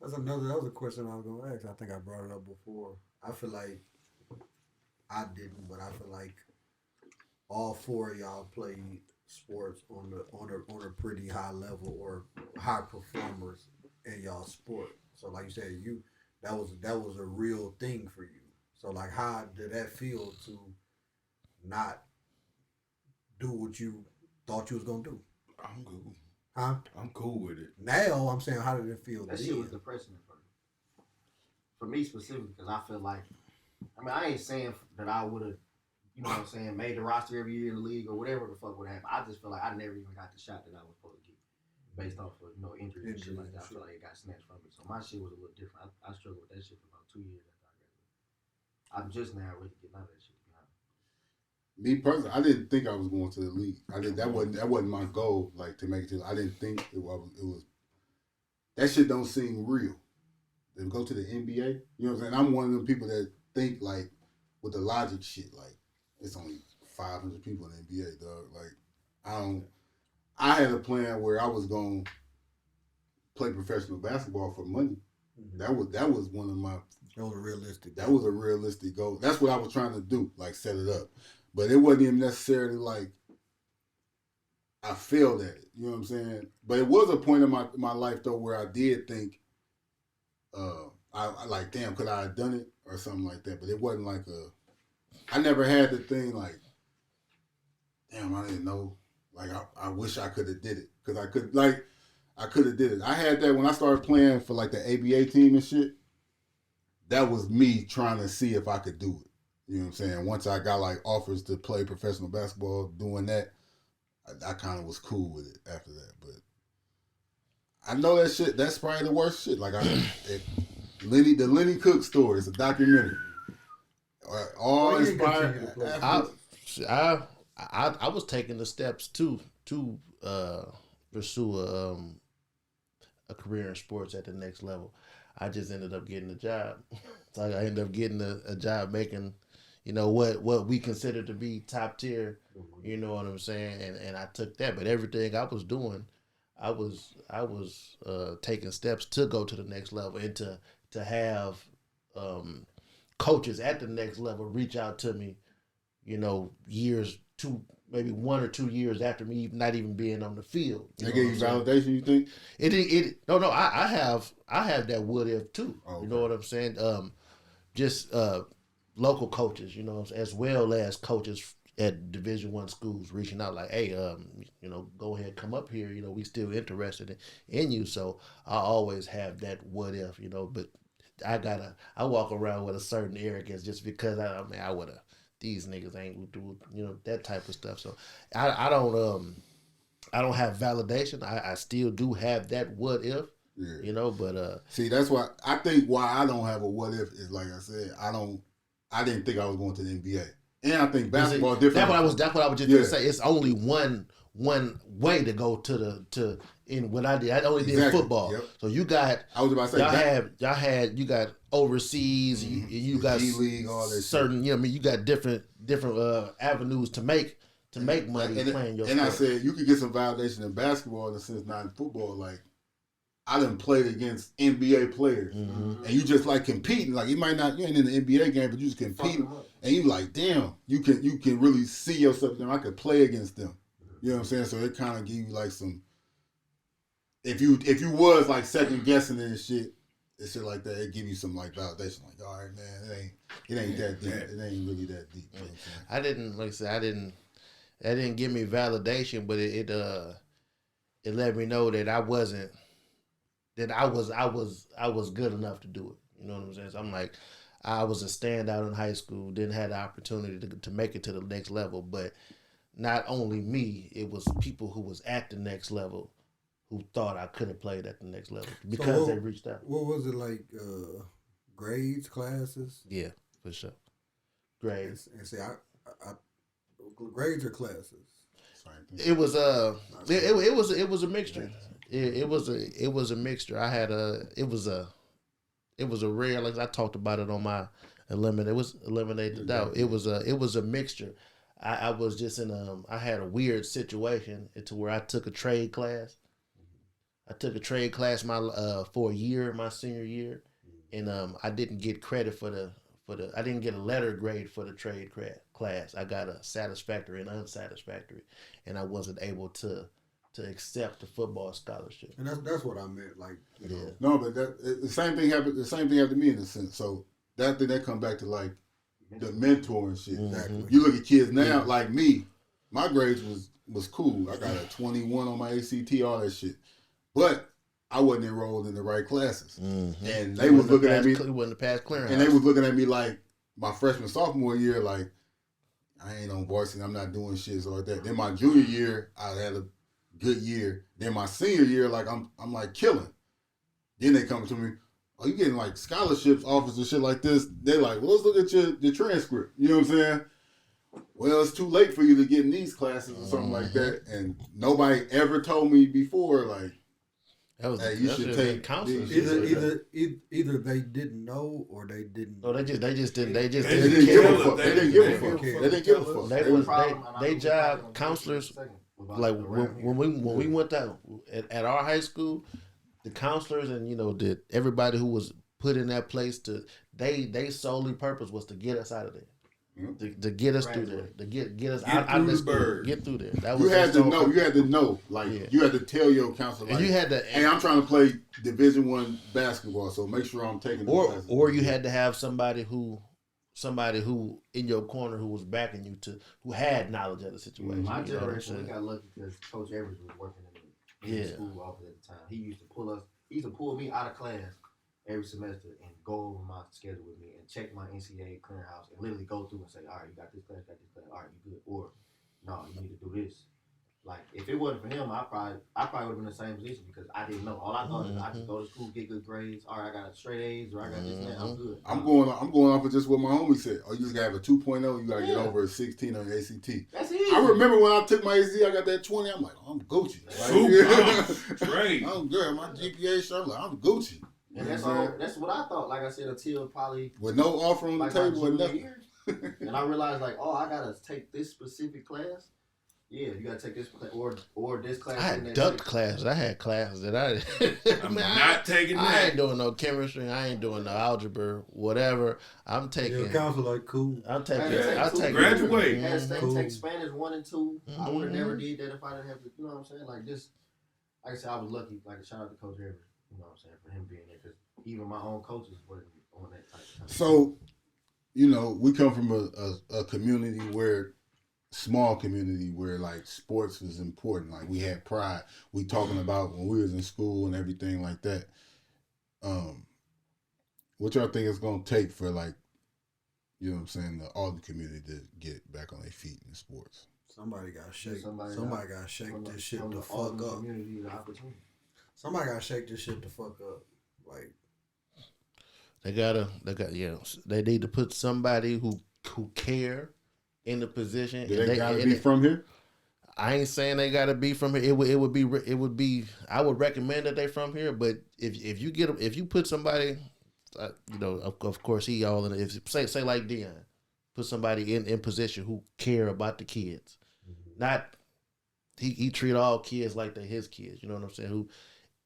That was a question I was gonna ask. I think I brought it up before. I feel like I didn't, but I feel like all four of y'all played sports on a pretty high level or high performers in y'all sport. So like you said, that was a real thing for you. So like how did that feel to not do what you thought you was gonna do? I'm cool. Huh? I'm cool with it. Now I'm saying, how did it feel? That shit was depressing at first. For me specifically, because I feel like, I ain't saying that I would have, you know what I'm saying, made the roster every year in the league or whatever the fuck would happen. I just feel like I never even got the shot that I was supposed to get. based off of injuries and shit like that. I feel like it got snatched from me. So my shit was a little different. I struggled with that shit for about 2 years after I graduated. I'm just now really getting out of that shit. To be honest. Me personally, I didn't think I was going to the league. That wasn't my goal. Like to make it to. I didn't think it was. That shit don't seem real. To go to the NBA, you know what I'm saying? I'm one of them people that think like with the logic shit. Like it's only 500 people in the NBA, dog. Like I had a plan where I was going to play professional basketball for money. Mm-hmm. That was one of my. That was a realistic. That was a realistic goal. That's what I was trying to do, like set it up. But it wasn't even necessarily like I failed at it. You know what I'm saying? But it was a point in my life though where I did think, I like, damn, could I have done it or something like that? But it wasn't like I never had the thing like, damn, I didn't know. Like I wish I could have did it because I could have did it. I had that when I started playing for like the ABA team and shit. That was me trying to see if I could do it. You know what I'm saying? Once I got like offers to play professional basketball, doing that, I kind of was cool with it after that. But I know that shit. That's probably the worst shit. Like the Lenny Cook story. It's a documentary. All inspired. I was taking the steps to pursue a career in sports at the next level. I just ended up getting a job. So I ended up getting a job making, what we consider to be top tier. You know what I'm saying? And I took that. But everything I was doing, I was taking steps to go to the next level and to have coaches at the next level reach out to me, maybe 1 or 2 years after me not even being on the field. They gave you validation, you think? No, I have that what if too. Okay. You know what I'm saying? Just local coaches, as well as coaches at Division I schools reaching out like, hey, go ahead, come up here. We still interested in you. So I always have that what if, but I walk around with a certain arrogance just because I would have. These niggas ain't do that type of stuff. So I don't have validation. I still do have that what if. Yeah. But see, that's why I think why I don't have a what if is like I said, I didn't think I was going to the NBA. And I think basketball different. That's what I was just gonna say. It's only one way to go in what I did. I only did football. Yep. So you got I was about to say you got overseas, you got G-League, all that certain shit. You got different avenues to make money playing your sport. And I said you could get some validation in basketball in the sense not in football. Like I done played against NBA players, and you just like competing. Like you ain't in the NBA game, but you just competing, and you like, damn, you can really see yourself. I could play against them. You know what I'm saying? So it kind of give you like some. If you was like second guessing and shit like that, it give you some like validation. Like, all right, man, it ain't that deep. It ain't really that deep. You know I didn't that didn't give me validation, but it let me know that I wasn't. That I was good enough to do it. You know what I'm saying? So I'm like, I was a standout in high school, didn't have the opportunity to make it to the next level. But not only me, it was people who was at the next level who thought I could have played at the next level because they reached out. What was it like? Grades, classes? Yeah, for sure. Grades. And see, I grades or classes? It was it was a mixture. It was a mixture. It was a rare, like I talked about it on my Eliminate the Doubt. It was a mixture. I was just I had a weird situation to where I took a trade class. I took a trade class for a year, my senior year, and I didn't get credit for the I didn't get a letter grade for the trade class. I got a satisfactory and unsatisfactory, and I wasn't able to accept the football scholarship. And that's what I meant. Like, No, but the same thing happened. The same thing happened to me in a sense. So that come back to like the mentor and shit. Exactly. You look at kids now, like me. My grades was cool. I got a 21 on my ACT, all that shit. But I wasn't enrolled in the right classes, and they was looking at me. It wasn't the past clearance. And they was looking at me like my freshman, sophomore year, like I ain't on varsity. I'm not doing shit so like that. Then my junior year, I had a good year. Then my senior year, like I'm like killing. Then they come to me, oh, you getting like scholarships, offers and shit like this. They like, well, let's look at your transcript. You know what I'm saying? Well, it's too late for you to get in these classes or something like that. And nobody ever told me before, like, hey, you should take counselors. Either they didn't know or they didn't. No, they just didn't. They didn't give a fuck. They didn't give a fuck. They job counselors. Like when we went out at our high school, the counselors and everybody who was put in that place they solely purpose was to get us out of there. To get us through there, to get us out of this school, get through there. That was you had to know, like you had to tell your counselor, like, and you had to. Hey, I'm trying to play Division I basketball, so make sure I'm taking. Or you had to have somebody who in your corner who was backing you who had knowledge of the situation. My generation, we got lucky because Coach Evers was working in the school office at the time. He used to pull me out of class every semester and go over my schedule with me and check my NCAA clearinghouse and literally go through and say, all right, you got this class, all right, you good, or no, you need to do this. Like, if it wasn't for him, I probably would have been in the same position because I didn't know. All I thought is I just go to school, get good grades. All right, I got straight A's or I got this and that. I'm good. I'm going off of just what my homie said. Oh, you just gotta have a 2.0. You gotta get over a 16 on your ACT. That's it. I remember when I took my ACT, I got that 20. I'm like, oh, I'm Gucci. Great. I'm good. My GPA shot, I'm like, I'm Gucci. And that's what I thought. Like I said, until probably with no offer on the table or nothing. And I realized, like, oh, I gotta take this specific class. Yeah, you gotta take this class or this class. I had ducked classes. I had classes that I'm not taking that. I ain't doing no chemistry. I ain't doing no algebra. Whatever. I'm taking. Your counselor like cool. I'm taking. I take graduate. Take Spanish 1 and 2. I would have never did that if I didn't have to. You know what I'm saying? Like this. Like I said, I was lucky. Like, shout out to Coach Evers. You know what I'm saying, for him being there, because even my own coaches wasn't on that type of time. So, we come from a community small community where like sports was important. Like we had pride. We talking about when we was in school and everything like that. What y'all think it's gonna take for like, you know what I'm saying, all the community to get back on their feet in sports? Somebody got to shake. Somebody got to shake this shit the fuck up. Somebody got to shake this shit the fuck up. Like they need to put somebody who care in the position. Do they gotta be from here? I ain't saying they gotta be from here. It would be. I would recommend that they from here. But if you put somebody, of course he all in. If say like Dion, put somebody in position who care about the kids, not he treat all kids like they're his kids. You know what I'm saying? Who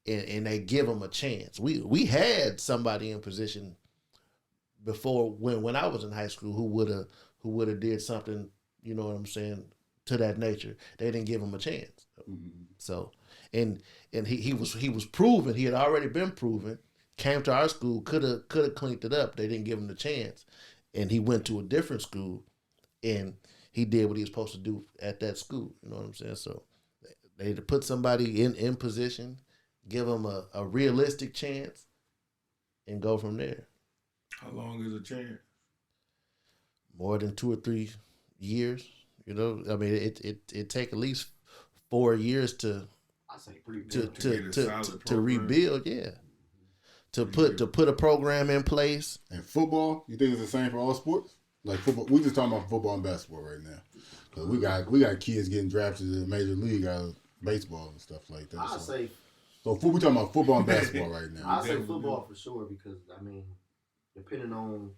and they give them a chance. We had somebody in position before when I was in high school who would have did something, you know what I'm saying, to that nature. They didn't give him a chance. So, and he was proven. He had already been proven. Came to our school, could have cleaned it up. They didn't give him the chance, and he went to a different school, and he did what he was supposed to do at that school. You know what I'm saying? So, they had to put somebody in position, give them a realistic chance, and go from there. How long is a chance? More than 2 or 3 years. I mean, it take at least 4 years to rebuild. Yeah, to put a program in place. And football, you think it's the same for all sports? Like football, we just talking about football and basketball right now, because we got kids getting drafted to the major league out of baseball and stuff like that. So we talking about football and basketball right now. I say football for sure, because I mean, depending on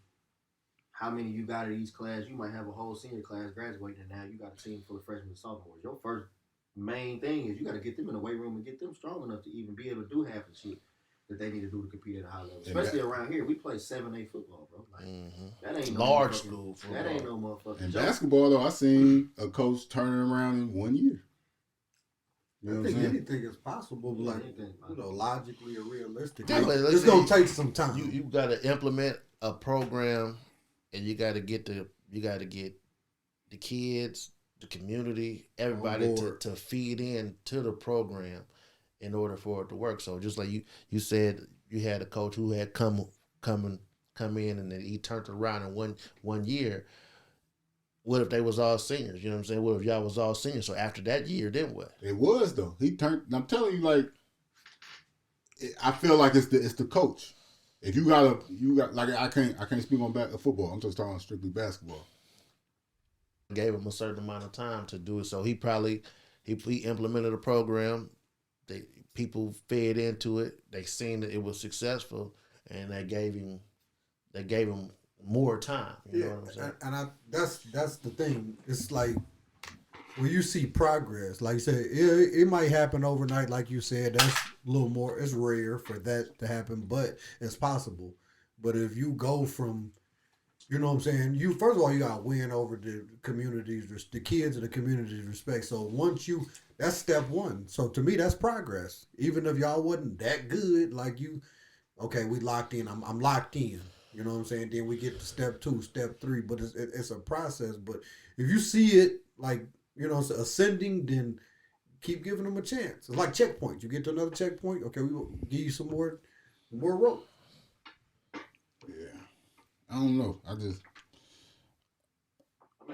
how many you got in each class, you might have a whole senior class graduating, and now you got a team full of freshmen and sophomores. Your first main thing is you got to get them in the weight room and get them strong enough to even be able to do half the shit that they need to do to compete at a high level. Especially around here, we play 7A football, bro. Like, that ain't no large school football. That ain't no motherfucking In joke. basketball, though, I seen a coach turn it around in 1 year. I think anything is possible, but logically or realistically, it's gonna take some time. You got to implement a program, and you got to get the kids, the community, everybody to feed in to the program in order for it to work. So just like you said, you had a coach who had come in, and then he turned around in one year. what if they was all seniors? You know what I'm saying? What if y'all was all seniors? So after that year, then what? It was though. He turned. I'm telling you, like, I feel like it's the coach. If you got like I can't speak on football. I'm just talking strictly basketball. Gave him a certain amount of time to do it, so he implemented a program. People fed into it. They seen that it was successful, and they gave him more time. You know what I'm saying? And that's the thing. It's like when you see progress, like you said, it might happen overnight. Like you said, that's a little more. It's rare for that to happen, but it's possible. But if you go from, you know what I'm saying, you first of all you got to win over the community's, the kids of the community's respect. So once that's step one. So to me, that's progress. Even if y'all wasn't that good, like you, okay, we locked in. I'm locked in. You know what I'm saying? Then we get to step 2, step 3, but it's a process. But if you see it like, you know, it's ascending, then keep giving them a chance. It's like checkpoints. You get to another checkpoint, okay, we will give you some more rope. Yeah, I don't know. I mean,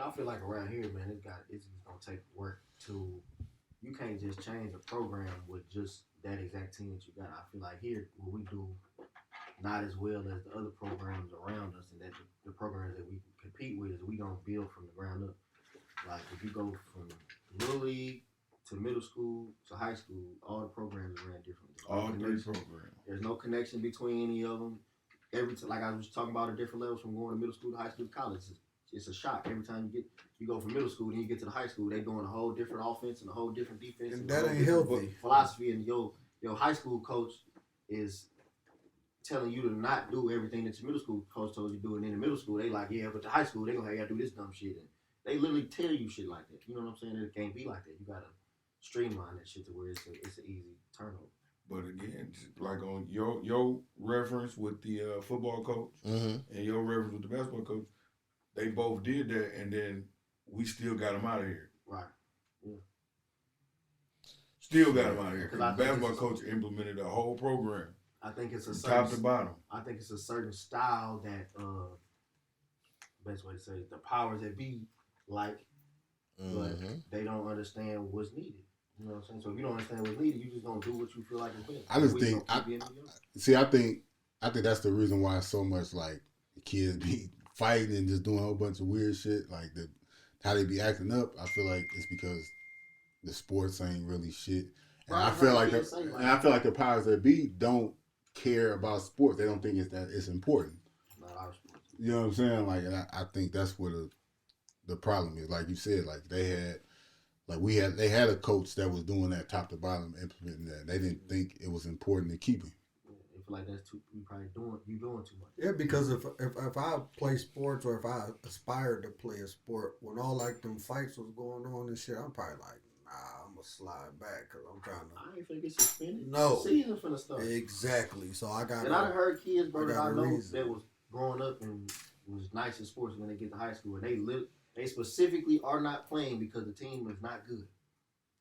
I feel like around here, man, it's just gonna take work to. You can't just change a program with just that exact team that you got. I feel like here, what we do not as well as the other programs around us, and that the programs that we compete with is we don't build from the ground up. Like if you go from little league to middle school to high school, all the programs are ran differently. All 3 programs. There's no connection between any of them. Like I was talking about, the different levels from going to middle school to high school to college. It's a shock every time you go from middle school and you get to the high school. They doing a whole different offense and a whole different defense. And that ain't healthy. Philosophy, and your high school coach is telling you to not do everything that your middle school coach told you to do, and in the middle school they like, yeah, but the high school they gonna have you do this dumb shit, and they literally tell you shit like that. You know what I'm saying? It can't be like that. You gotta streamline that shit to where it's an easy turnover. But again, like on your reference with the football coach and your reference with the basketball coach, they both did that, and then we still got them out of here. Right. Yeah. Still got them out of here. Because the basketball coach implemented a whole program. I think it's a certain, top to bottom. I think it's a certain style that best way to say it, the powers that be like, but they don't understand what's needed. You know what I'm saying? So if you don't understand what's needed, you just gonna do what you feel like is best. I just think I think that's the reason why so much like kids be fighting and just doing a whole bunch of weird shit, like how they be acting up. I feel like it's because the sports ain't really shit, and I feel like the powers that be don't care about sports. They don't think it's important. Not our sports. You know what I'm saying? Like, and I think that's where the problem is. Like you said, like they had a coach that was doing that top to bottom, implementing that. They didn't think it was important to keep him. I feel like that's you probably doing too much. Yeah, because if I play sports or if I aspired to play a sport, when all like them fights was going on and shit, I'm probably like, nah, I'm gonna slide back because I'm trying to. I ain't finna get suspended. No, the season finna start. Exactly. So I got. And I done heard kids, bro, that I know that was growing up and was nice in sports when they get to high school, and they specifically are not playing because the team is not good.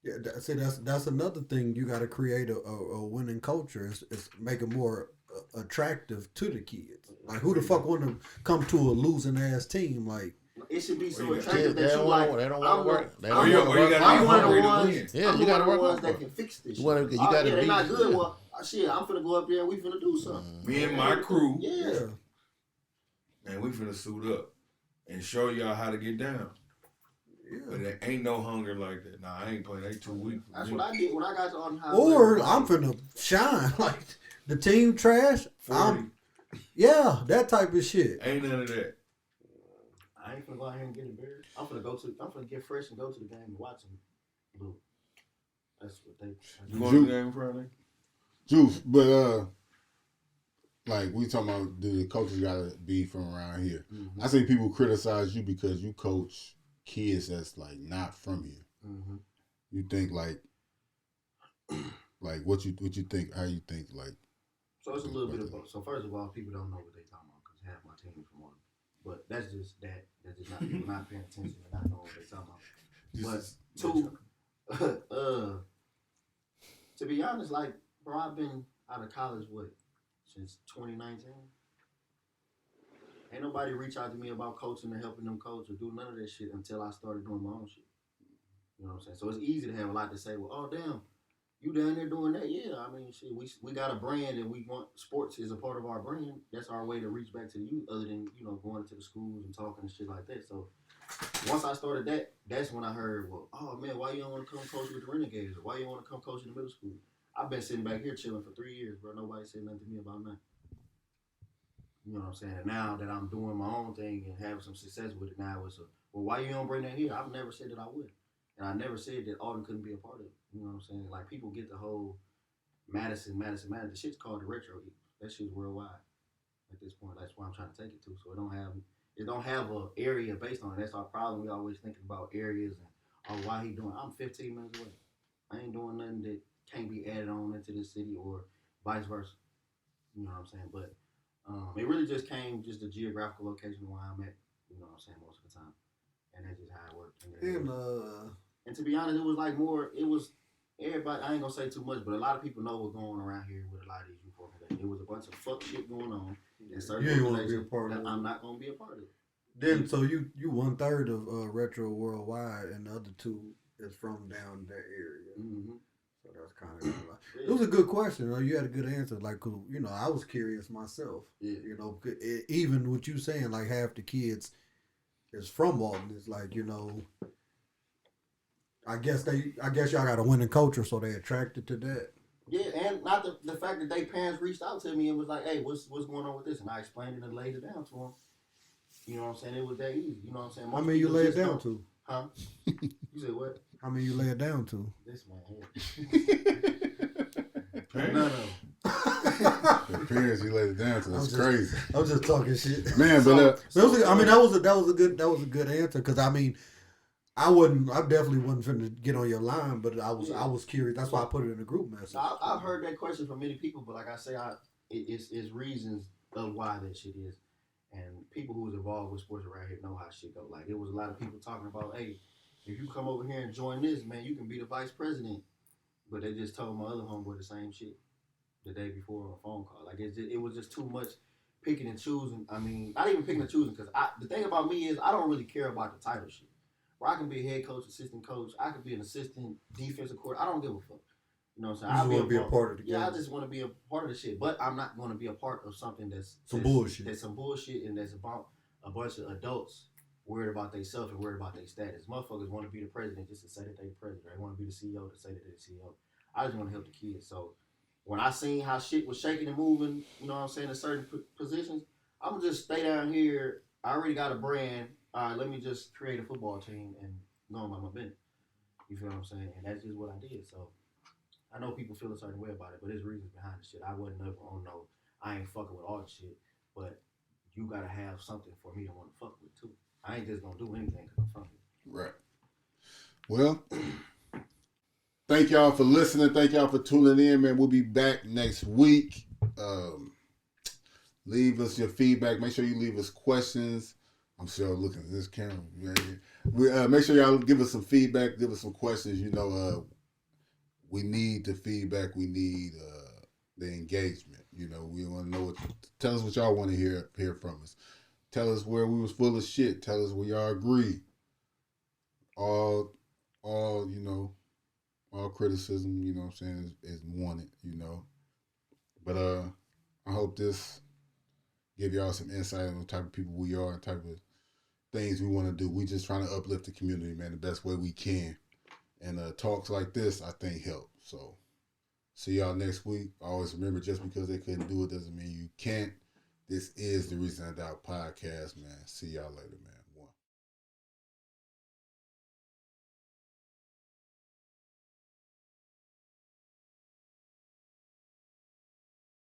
Yeah, see, that's another thing. You got to create a winning culture. Is make it more attractive to the kids. Like, who the fuck want to come to a losing ass team? Like, it should be so attractive that you like. They don't want to work. I'm one of the ones. Yeah, you got to work ones that can fix this. You got to. They're not good. Well, shit, I'm finna go up there and we finna do something. Me and my crew. Yeah. And we finna suit up and show y'all how to get down. Yeah. But there ain't no hunger like that. Nah, I ain't playing. They too weak. That's what I did when I got to Arkansas. Or I'm finna shine. Like, the team trash. Yeah, that type of shit. Ain't none of that. I ain't finna go out here and get embarrassed. I'm finna get fresh and go to the game and watch them. Look, that's what they. You going to the game Friday? Juice, but like we talking about, the coaches gotta be from around here. I see people criticize you because you coach kids that's like not from here. You think like what you think? How you think like? So it's a little bit of both. So first of all, people don't know what they talking about because half my team is from Orlando. But that's just not people not paying attention and not knowing what they talking about. But two, to be honest, like, bro, I've been out of college since 2019. Ain't nobody reach out to me about coaching and helping them coach or do none of that shit until I started doing my own shit. You know what I'm saying? So it's easy to have a lot to say. Well, oh damn, you down there doing that? Yeah, I mean, shit, we got a brand and we want sports is a part of our brand. That's our way to reach back to the youth, other than going into the schools and talking and shit like that. So once I started that, that's when I heard, well, oh man, why you don't want to come coach with the Renegades, or why you don't want to come coach in the middle school? I've been sitting back here chilling for 3 years, bro. Nobody said nothing to me about nothing. You know what I'm saying? And now that I'm doing my own thing and having some success with it, now it's well, why you don't bring that here? I've never said that I would. And I never said that Alden couldn't be a part of it. You know what I'm saying? Like, people get the whole Madison. The shit's called the Retro Eagles. That shit's worldwide at this point. That's why I'm trying to take it to. So it don't have a area based on it. That's our problem. We always thinking about areas and why he doing. I'm 15 minutes away. I ain't doing nothing that can't be added on into this city or vice versa. You know what I'm saying? But it really just came just the geographical location where I'm at. You know what I'm saying, most of the time. And that's just how it worked. And to be honest, it was like more, it was everybody, I ain't gonna say too much, but a lot of people know what's going on around here with a lot of these youth organizations. It was a bunch of fuck shit going on. And certain you ain't want to be a part of it. I'm not gonna be a part of it. Then, so you 1/3 of Retro Worldwide, and the other 2 is from down that area. Mm-hmm. So that's kind of it was a good question. You had a good answer. Like, cause, I was curious myself. Yeah. Even what you saying, like half the kids is from Walton. It's like, I guess y'all got a winning culture, so they attracted to that. Yeah, and not the fact that their parents reached out to me and was like, hey, what's going on with this? And I explained it and laid it down to them. You know what I'm saying? It was that easy. You know what I'm saying? How many you lay it down to? Huh? You said what? How many you lay it down to? This man here. None of them. The parents you laid it down to. That's crazy. I was just talking shit, man. But that was a good answer, because I definitely wasn't finna get on your line, but I was curious. That's why I put it in the group message. I've heard that question from many people, but like I say, it's reasons of why that shit is. And people who was involved with sports around here know how shit go. Like, it was a lot of people talking about, hey, if you come over here and join this, man, you can be the vice president. But they just told my other homeboy the same shit the day before on a phone call. Like, it was just too much picking and choosing. I mean, not even picking and choosing, because the thing about me is I don't really care about the title shit. Where I can be a head coach, assistant coach, I could be an assistant defensive coordinator. I don't give a fuck. You know what I'm saying? I just want to be a part of the game. Yeah, I just want to be a part of the shit. But I'm not going to be a part of something that's bullshit. That's some bullshit, and that's about a bunch of adults worried about themselves and worried about their status. Motherfuckers want to be the president just to say that they're president. They want to be the CEO to say that they're the CEO. I just want to help the kids. So when I seen how shit was shaking and moving, you know what I'm saying, in certain positions, I'm going to just stay down here. I already got a brand. All right, let me just create a football team and go on my business. You feel what I'm saying? And that's just what I did. So I know people feel a certain way about it, but there's reasons behind the shit. I wasn't never on I ain't fucking with all the shit, but you gotta have something for me to want to fuck with too. I ain't just gonna do anything because I'm from here. Right. Well, thank y'all for listening. Thank y'all for tuning in, man. We'll be back next week. Leave us your feedback. Make sure you leave us questions. I'm sure looking at this camera. Make sure y'all give us some feedback. Give us some questions. We need the feedback. We need the engagement. We want to know tell us what y'all want to hear from us. Tell us where we was full of shit. Tell us where y'all agree. All criticism, what I'm saying, is wanted, But I hope this give y'all some insight on the type of people we are and type of things we want to do. We just trying to uplift the community, man, the best way we can. And talks like this, I think, help. So, see y'all next week. Always remember, just because they couldn't do it doesn't mean you can't. This is the Reason I Doubt podcast, man. See y'all later, man.